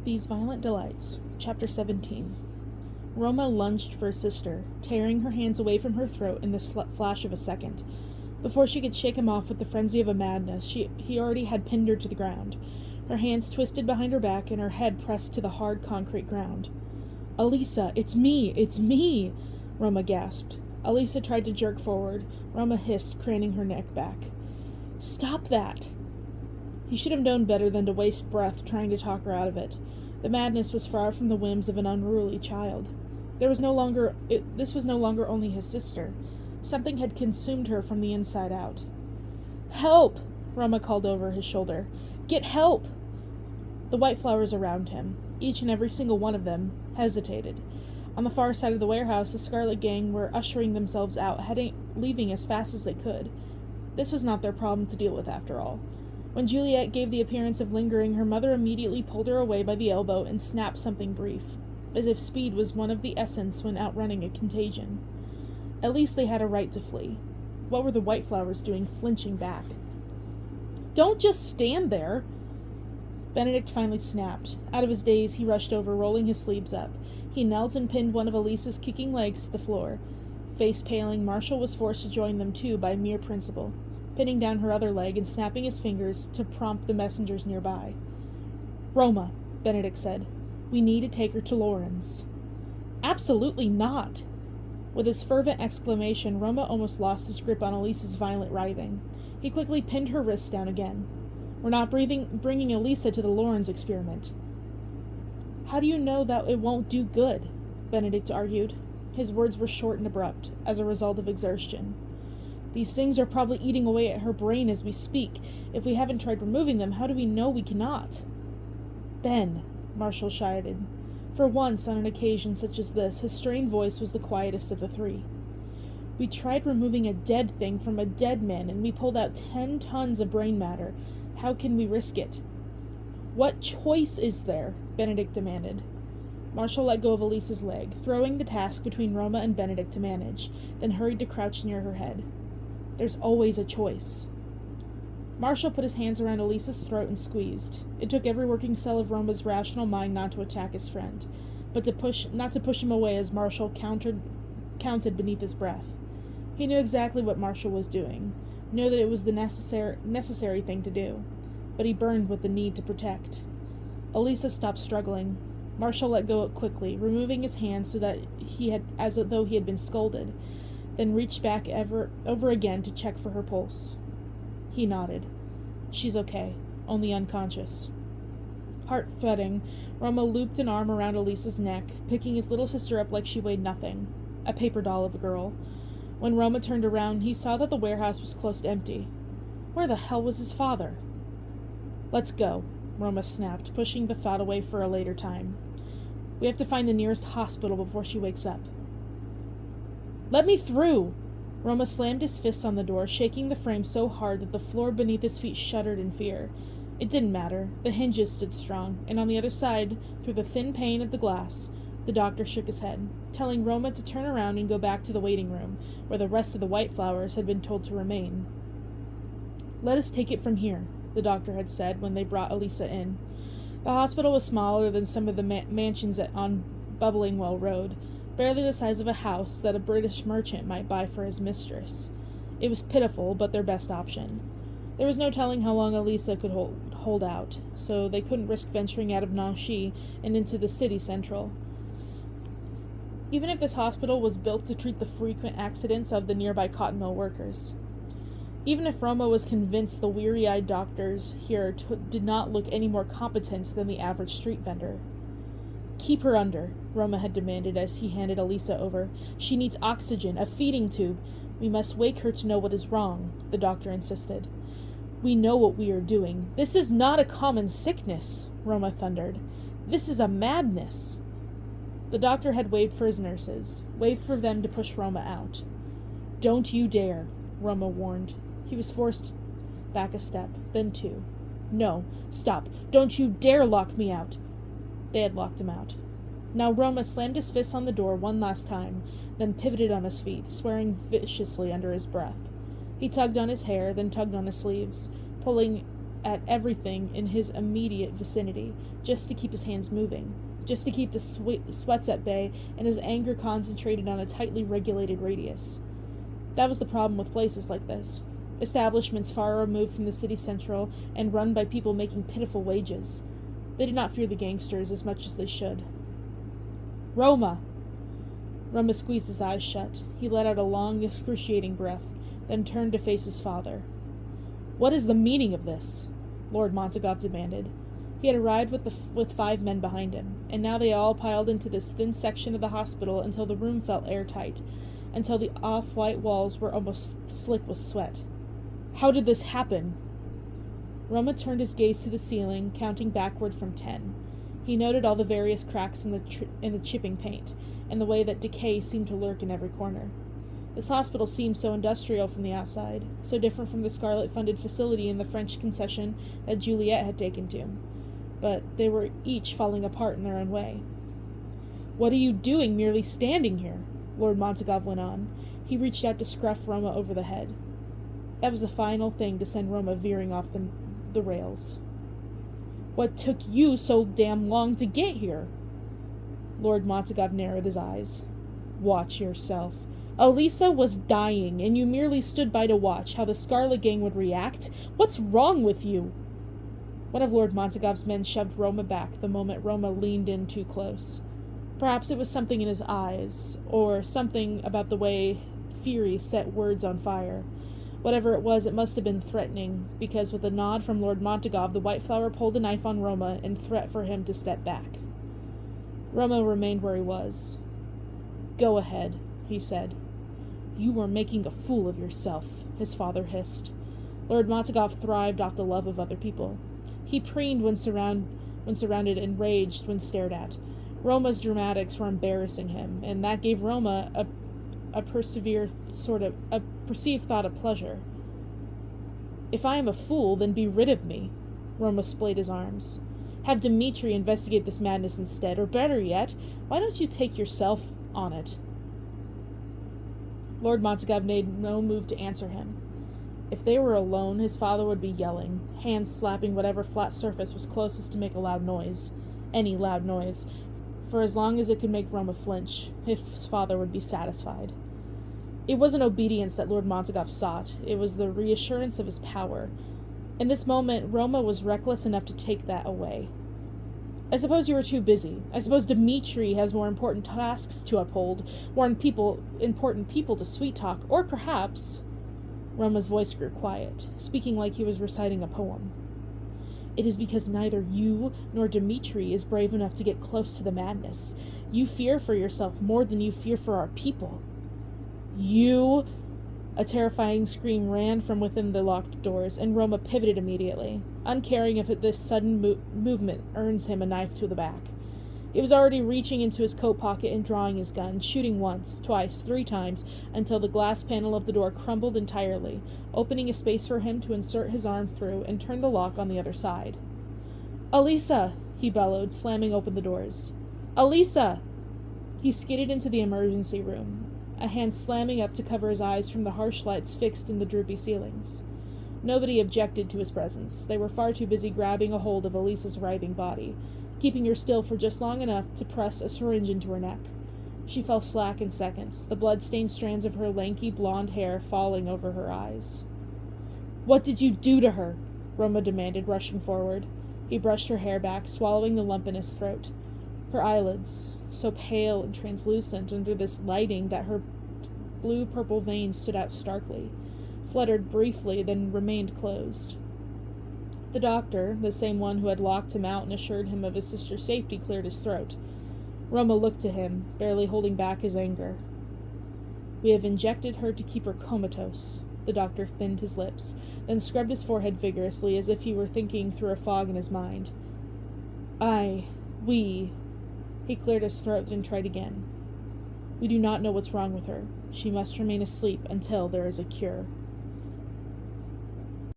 These Violent Delights, Chapter 17. Roma lunged for his sister, tearing her hands away from her throat in the flash of a second. Before she could shake him off with the frenzy of a madness, he already had pinned her to the ground, her hands twisted behind her back and her head pressed to the hard concrete ground. "Elisa, it's me! It's me!" Roma gasped. Elisa tried to jerk forward. Roma hissed, craning her neck back. "Stop that!" He should have known better than to waste breath trying to talk her out of it. The madness was far from the whims of an unruly child. This was no longer only his sister. Something had consumed her from the inside out. "Help!" Roma called over his shoulder. "Get help!" The white flowers around him, each and every single one of them, hesitated. On the far side of the warehouse, the Scarlet Gang were ushering themselves out, leaving as fast as they could. This was not their problem to deal with, after all. When Juliet gave the appearance of lingering, her mother immediately pulled her away by the elbow and snapped something brief, as if speed was one of the essence when outrunning a contagion. At least they had a right to flee. What were the white flowers doing, flinching back? "Don't just stand there!" Benedict finally snapped. Out of his daze, he rushed over, rolling his sleeves up. He knelt and pinned one of Elisa's kicking legs to the floor. Face paling, Marshall was forced to join them too by mere principle, pinning down her other leg and snapping his fingers to prompt the messengers nearby. "Roma," Benedict said, "we need to take her to Lauren's." "Absolutely not!" With his fervent exclamation, Roma almost lost his grip on Elisa's violent writhing. He quickly pinned her wrists down again. "We're not bringing Elisa to the Lauren's experiment." "How do you know that it won't do good?" Benedict argued. His words were short and abrupt, as a result of exhaustion. "These things are probably eating away at her brain as we speak. If we haven't tried removing them, how do we know we cannot?" "Ben," Marshall shouted. For once, on an occasion such as this, his strained voice was the quietest of the three. "We tried removing a dead thing from a dead man, and we pulled out 10 tons of brain matter. How can we risk it?" "What choice is there?" Benedict demanded. Marshall let go of Elisa's leg, throwing the task between Roma and Benedict to manage, then hurried to crouch near her head. "There's always a choice." Marshall put his hands around Elisa's throat and squeezed. It took every working cell of Roma's rational mind not to attack his friend, but not to push him away as Marshall counted beneath his breath. He knew exactly what Marshall was doing, knew that it was the necessary thing to do, but he burned with the need to protect. Elisa stopped struggling. Marshall let go quickly, removing his hand as though he had been scolded, then reached back over again to check for her pulse. He nodded. "She's okay, only unconscious." Heart thudding, Roma looped an arm around Elisa's neck, picking his little sister up like she weighed nothing, a paper doll of a girl. When Roma turned around, he saw that the warehouse was close to empty. Where the hell was his father? "Let's go," Roma snapped, pushing the thought away for a later time. "We have to find the nearest hospital before she wakes up." "Let me through!" Roma slammed his fists on the door, shaking the frame so hard that the floor beneath his feet shuddered in fear. It didn't matter. The hinges stood strong, and on the other side, through the thin pane of the glass, the doctor shook his head, telling Roma to turn around and go back to the waiting room, where the rest of the white flowers had been told to remain. "Let us take it from here," the doctor had said when they brought Elisa in. The hospital was smaller than some of the mansions on Bubblingwell Road, barely the size of a house that a British merchant might buy for his mistress. It was pitiful, but their best option. There was no telling how long Elisa could hold out, so they couldn't risk venturing out of Nancy and into the city central. Even if this hospital was built to treat the frequent accidents of the nearby cotton mill workers. Even if Roma was convinced the weary-eyed doctors here did not look any more competent than the average street vendor. "Keep her under," Roma had demanded as he handed Elisa over. "She needs oxygen, a feeding tube. We must wake her to know what is wrong," the doctor insisted. "We know what we are doing. This is not a common sickness," Roma thundered. "This is a madness." The doctor had waved for his nurses, waved for them to push Roma out. "Don't you dare," Roma warned. He was forced back a step, then 2. "No, stop. Don't you dare lock me out." They had locked him out. Now Roma slammed his fists on the door one last time, then pivoted on his feet, swearing viciously under his breath. He tugged on his hair, then tugged on his sleeves, pulling at everything in his immediate vicinity, just to keep his hands moving, just to keep the sweats at bay and his anger concentrated on a tightly regulated radius. That was the problem with places like this. Establishments far removed from the city central and run by people making pitiful wages. They did not fear the gangsters as much as they should. Roma! Roma squeezed his eyes shut. He let out a long, excruciating breath, then turned to face his father. What is the meaning of this? Lord Montagov demanded. He had arrived with 5 men behind him, and now they all piled into this thin section of the hospital until the room felt airtight, until the off-white walls were almost slick with sweat. How did this happen? Roma turned his gaze to the ceiling, counting backward from 10. He noted all the various cracks in the chipping paint, and the way that decay seemed to lurk in every corner. This hospital seemed so industrial from the outside, so different from the Scarlet-funded facility in the French concession that Juliet had taken to. But they were each falling apart in their own way. What are you doing, merely standing here? Lord Montagov went on. He reached out to scruff Roma over the head. That was the final thing to send Roma veering off the rails. What took you so damn long to get here? Lord Montagov narrowed his eyes. Watch yourself. Elisa was dying, and you merely stood by to watch how the Scarlet Gang would react? What's wrong with you? One of Lord Montagov's men shoved Roma back the moment Roma leaned in too close. Perhaps it was something in his eyes, or something about the way fury set words on fire. Whatever it was, it must have been threatening, because with a nod from Lord Montagov, the White Flower pulled a knife on Roma in threat for him to step back. Roma remained where he was. Go ahead, he said. You are making a fool of yourself, his father hissed. Lord Montagov thrived off the love of other people. He preened when surrounded and raged when stared at. Roma's dramatics were embarrassing him, and that gave Roma a perceived thought of pleasure. If I am a fool, then be rid of me. Roma splayed his arms. Have Dmitri investigate this madness instead, or better yet, why don't you take yourself on it? Lord Montagov made no move to answer him. If they were alone, his father would be yelling, hands slapping whatever flat surface was closest to make a loud noise. Any loud noise. For as long as it could make Roma flinch, his father would be satisfied. It wasn't obedience that Lord Montagov sought. It was the reassurance of his power. In this moment, Roma was reckless enough to take that away. I suppose you were too busy. I suppose Dmitri has more important tasks to uphold, more important people to sweet-talk, or perhaps... Roma's voice grew quiet, speaking like he was reciting a poem. It is because neither you nor Dmitri is brave enough to get close to the madness. You fear for yourself more than you fear for our people. You... A terrifying scream ran from within the locked doors, and Roma pivoted immediately, uncaring if this sudden movement earns him a knife to the back. He was already reaching into his coat pocket and drawing his gun, shooting once, twice, 3 times, until the glass panel of the door crumbled entirely, opening a space for him to insert his arm through and turn the lock on the other side. "Elisa!" he bellowed, slamming open the doors. "Elisa!" He skidded into the emergency room, a hand slamming up to cover his eyes from the harsh lights fixed in the droopy ceilings. Nobody objected to his presence. They were far too busy grabbing a hold of Elisa's writhing body, keeping her still for just long enough to press a syringe into her neck. She fell slack in seconds, the blood-stained strands of her lanky blonde hair falling over her eyes. "What did you do to her?" Roma demanded, rushing forward. He brushed her hair back, swallowing the lump in his throat. Her eyelids, so pale and translucent under this lighting that her blue-purple veins stood out starkly, fluttered briefly, then remained closed. The doctor, the same one who had locked him out and assured him of his sister's safety, cleared his throat. Roma looked to him, barely holding back his anger. "We have injected her to keep her comatose." The doctor thinned his lips, then scrubbed his forehead vigorously as if he were thinking through a fog in his mind. We... He cleared his throat and tried again. "We do not know what's wrong with her. She must remain asleep until there is a cure."